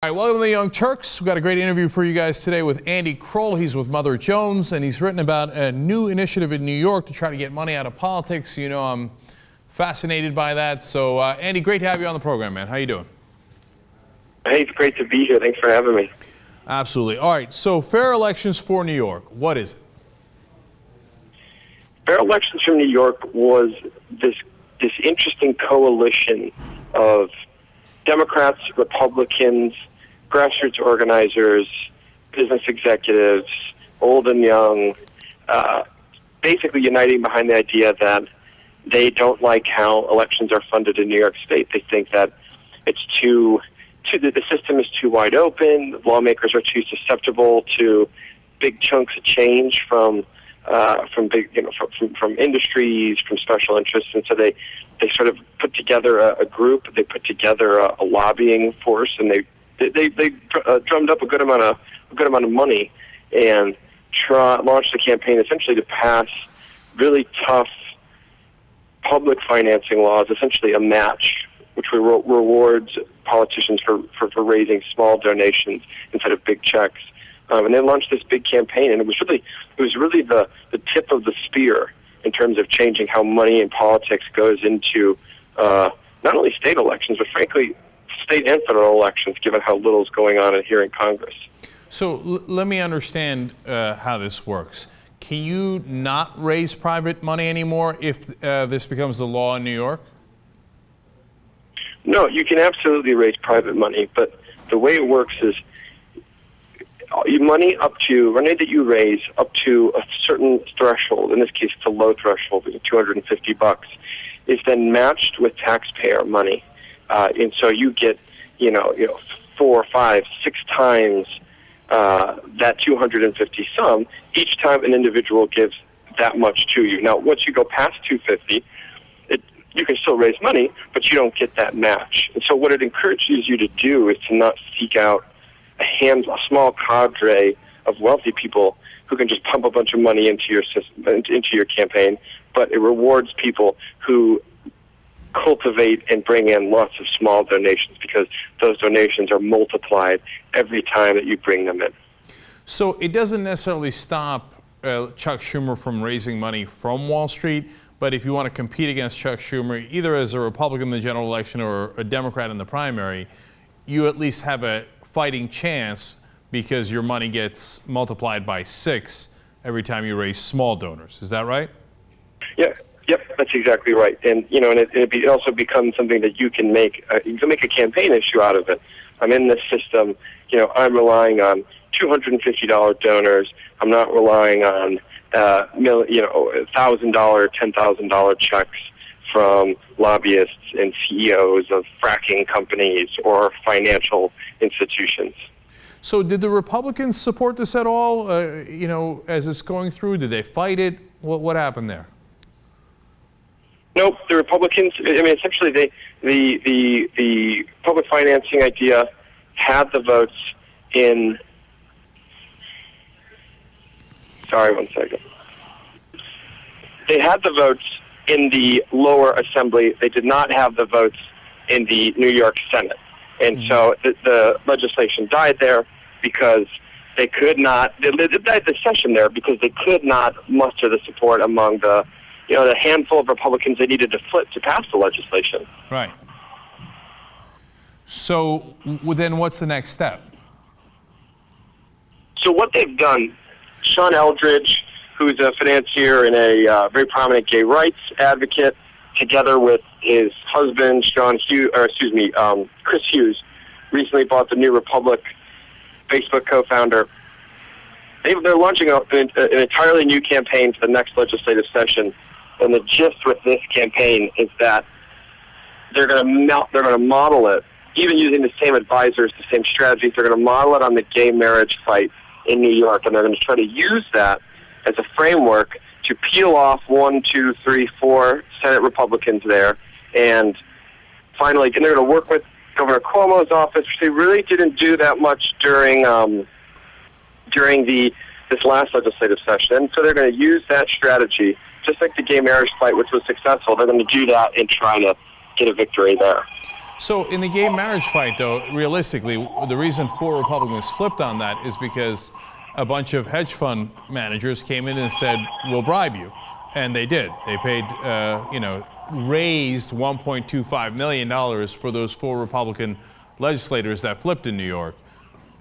All right, welcome to the Young Turks. We've got a great interview for you guys today with Andy Kroll. He's with Mother Jones, and he's written about a new initiative in New York to try to get money out of politics. You know, I'm fascinated by that. So, Andy, great to have you on the program, man. How you doing? Hey, it's great to be here. Thanks for having me. Absolutely. All right, so fair elections for New York. What is it? Fair elections from New York was this interesting coalition of Democrats, Republicans, grassroots organizers, business executives, old and young, basically uniting behind the idea that they don't like how elections are funded in New York State. They think that it's the system is too wide open. Lawmakers are too susceptible to big chunks of change from industries, from special interests, and so they sort of put together a group. They put together a lobbying force, and they drummed up a good amount of money and launched a campaign essentially to pass really tough public financing laws, essentially a match, which rewards politicians for raising small donations instead of big checks. And they launched this big campaign, and it was really the tip of the spear in terms of changing how money in politics goes into not only state elections, but frankly, state and federal elections, given how little is going on here in Congress. So let me understand how this works. Can you not raise private money anymore if this becomes the law in New York? No, you can absolutely raise private money, but the way it works is money that you raise up to a certain threshold, in this case it's a low threshold, it's $250, is then matched with taxpayer money. And so you get, 4, 5, 6 times that 250 sum each time an individual gives that much to you. Now, once you go past 250, you can still raise money, but you don't get that match. And so what it encourages you to do is to not seek out a small cadre of wealthy people who can just pump a bunch of money into your system, into your campaign, but it rewards people who cultivate and bring in lots of small donations, because those donations are multiplied every time that you bring them in. So it doesn't necessarily stop Chuck Schumer from raising money from Wall Street, but if you want to compete against Chuck Schumer, either as a Republican in the general election or a Democrat in the primary, you at least have a fighting chance because your money gets multiplied by 6 every time you raise small donors. Is that right? Yeah. Yep, that's exactly right. And it also becomes something that you can make a campaign issue out of it. I'm in this system. I'm relying on $250 donors. I'm not relying on $1,000, $10,000 checks from lobbyists and CEOs of fracking companies or financial institutions. So did the Republicans support this at all, as it's going through? Did they fight it? What happened there? Nope, the Republicans, essentially the public financing idea had the votes in, sorry, one second. They had the votes in the lower assembly. They did not have the votes in the New York Senate. And so the legislation died there because they could not, it died the session there because they could not muster the support among the handful of Republicans they needed to flip to pass the legislation. Right. So then what's the next step? So what they've done, Sean Eldridge, who's a financier and a very prominent gay rights advocate, together with his husband, Chris Hughes, recently bought the New Republic Facebook co-founder. They're launching an entirely new campaign for the next legislative session. And the gist with this campaign is that they're going to model it, even using the same advisors, the same strategies. They're going to model it on the gay marriage fight in New York, and they're going to try to use that as a framework to peel off 1, 2, 3, 4 Senate Republicans there, and finally, they're going to work with Governor Cuomo's office, which they really didn't do that much during this last legislative session. And so they're going to use that strategy. Just like the gay marriage fight, which was successful, they're going to do that and try to get a victory there. So in the gay marriage fight, though, realistically, the reason 4 Republicans flipped on that is because a bunch of hedge fund managers came in and said, we'll bribe you. And they did. They paid, raised $1.25 million for those 4 Republican legislators that flipped in New York.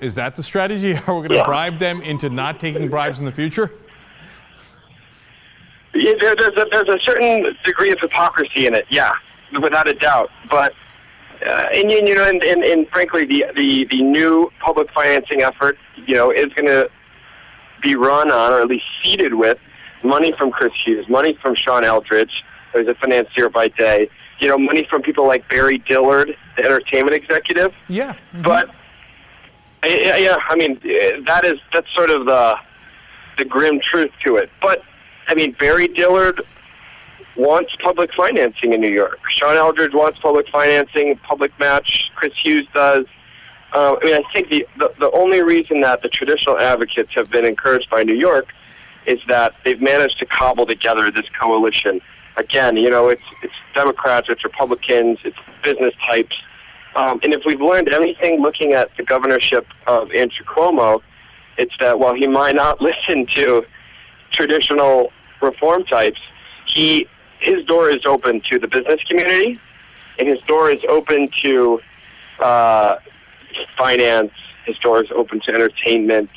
Is that the strategy? Are we going to bribe them into not taking bribes in the future? Yeah, there's a certain degree of hypocrisy in it, yeah, without a doubt. But and frankly, the new public financing effort, is going to be run on, or at least seeded with, money from Chris Hughes, money from Sean Eldridge, who's a financier by day, money from people like Barry Dillard, the entertainment executive. Yeah. Mm-hmm. But I mean, that's sort of the grim truth to it. But I mean, Barry Dillard wants public financing in New York. Sean Eldridge wants public financing, public match. Chris Hughes does. I think the only reason that the traditional advocates have been encouraged by New York is that they've managed to cobble together this coalition. Again, it's Democrats, it's Republicans, it's business types. And if we've learned anything looking at the governorship of Andrew Cuomo, it's that while he might not listen to traditional reform types, his door is open to the business community, and his door is open to finance, his door is open to entertainment,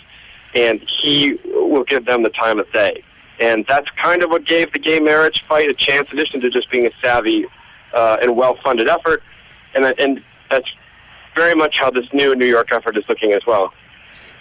and he will give them the time of day. And that's kind of what gave the gay marriage fight a chance, in addition to just being a savvy and well-funded effort. And that's very much how this new New York effort is looking as well.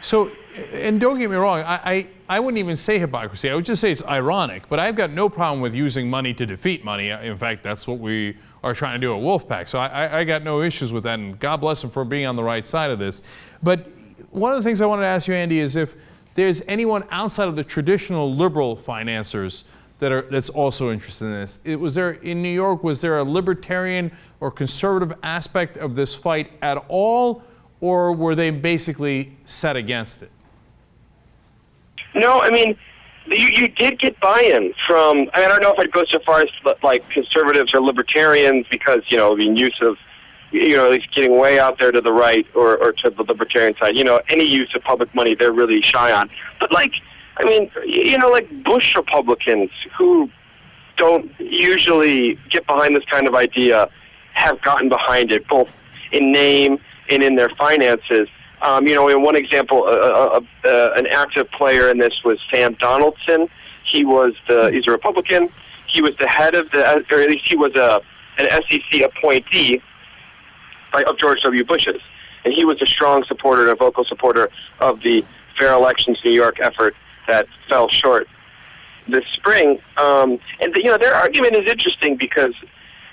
So, and don't get me wrong, I wouldn't even say hypocrisy. I would just say it's ironic, but I've got no problem with using money to defeat money. In fact, that's what we are trying to do at Wolfpack. So I got no issues with that, and God bless him for being on the right side of this. But one of the things I wanted to ask you, Andy, is if there's anyone outside of the traditional liberal financiers that's also interested in this. In New York, was there a libertarian or conservative aspect of this fight at all, or were they basically set against it? No, I mean, you did get buy-in from, I don't know if I'd go so far as like conservatives or libertarians, because, use of, at least getting way out there to the right or to the libertarian side, any use of public money they're really shy on. But like Bush Republicans who don't usually get behind this kind of idea have gotten behind it, both in name and in their finances. In one example, an active player in this was Sam Donaldson. He's a Republican. He was the head of or at least he was an SEC appointee of George W. Bush's. And he was a strong supporter and a vocal supporter of the Fair Elections New York effort that fell short this spring. Their argument is interesting because,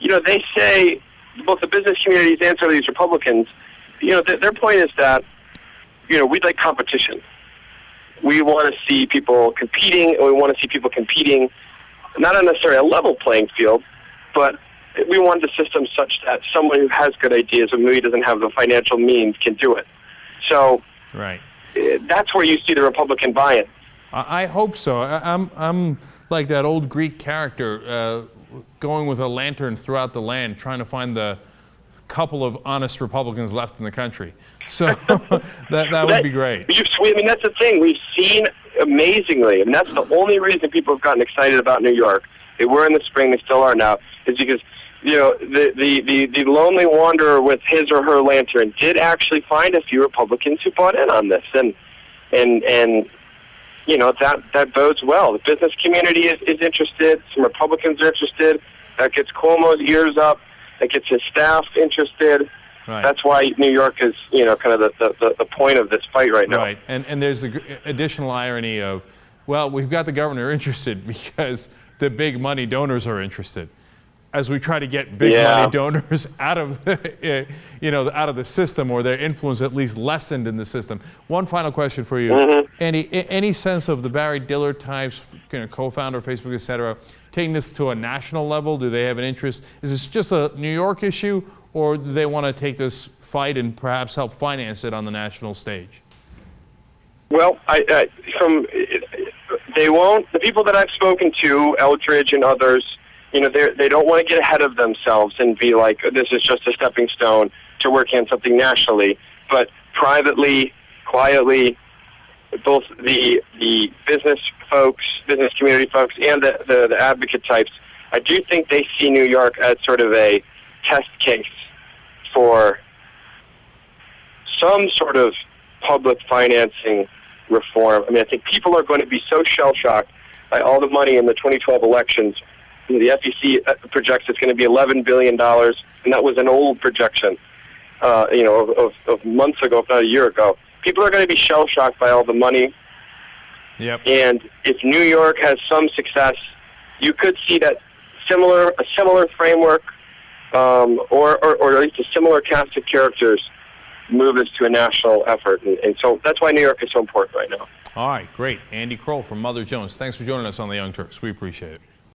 they say, both the business communities and some of these Republicans, their point is that, we'd like competition. We want to see people competing, and we want to see people competing not on necessarily a level playing field, but we want the system such that someone who has good ideas but maybe doesn't have the financial means can do it. So right. That's where you see the Republican buy-in. I hope so. I'm like that old Greek character going with a lantern throughout the land, trying to find the couple of honest Republicans left in the country. So that would be great. That's the thing. We've seen amazingly, and that's the only reason people have gotten excited about New York. They were in the spring, they still are now, is because the lonely wanderer with his or her lantern did actually find a few Republicans who bought in on this, and that bodes well. The business community is interested. Some Republicans are interested. That gets Cuomo's ears up. That gets his staff interested. Right. That's why New York is, kind of the point of this fight right now. Right, and there's the additional irony of, well, we've got the governor interested because the big money donors are interested. As we try to get big money donors out of, out of the system, or their influence at least lessened in the system. One final question for you, Andy. Any sense of the Barry Dillard types, co-founder of Facebook, et cetera, taking this to a national level? Do they have an interest? Is this just a New York issue, or do they want to take this fight and perhaps help finance it on the national stage? Well, they won't. The people that I've spoken to, Eldridge and others, they don't want to get ahead of themselves and be like, this is just a stepping stone to working on something nationally. But privately, quietly, both the business folks, business community folks, and the advocate types, I do think they see New York as sort of a test case for some sort of public financing reform. I mean, I think people are going to be so shell-shocked by all the money in the 2012 elections. The FEC projects it's going to be $11 billion, and that was an old projection, of months ago, if not a year ago. People are going to be shell-shocked by all the money. Yep. And if New York has some success, you could see that a similar framework, or at least a similar cast of characters move us to a national effort. And so that's why New York is so important right now. All right, great. Andy Kroll from Mother Jones. Thanks for joining us on the Young Turks. We appreciate it.